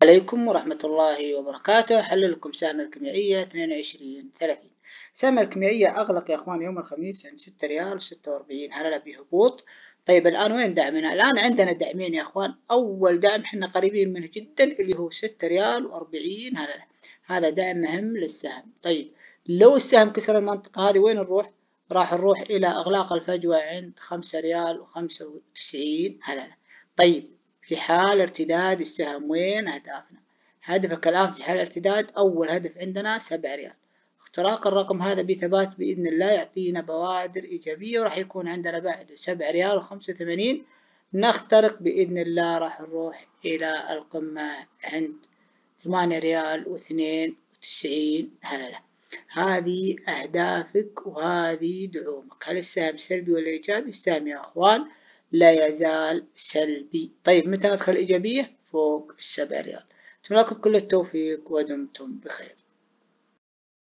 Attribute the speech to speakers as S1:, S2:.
S1: عليكم ورحمة الله وبركاته. حل لكم سهم الكيميائية 22-30. سهم الكيميائية أغلق يا أخوان يوم الخميس عند 6 ريال و46 هللة بهبوط. طيب الآن وين دعمنا؟ الآن عندنا دعمين يا أخوان. أول دعم حنا قريبين منه جدا اللي هو 6 ريال و40 هللة، هذا دعم مهم للسهم. طيب لو السهم كسر المنطقة هذه وين نروح؟ راح نروح إلى إغلاق الفجوة عند 5 ريال و95 هللة. طيب في حال ارتداد السهم وين أهدافنا؟ هدفك الآن في حال ارتداد أول هدف عندنا 7 ريال. اختراق الرقم هذا بثبات بإذن الله يعطينا بوادر إيجابية، وراح يكون عندنا بعد 7 ريال و85. نخترق بإذن الله، راح نروح إلى القمة عند 8 ريال و92 هللة. هذه أهدافك وهذه دعومك. هل السهم سلبي ولا إيجابي؟ السهم يا أخوان لا يزال سلبي. طيب متى ندخل إيجابية؟ فوق 7 ريال. أتمنى لكم كل التوفيق ودمتم بخير.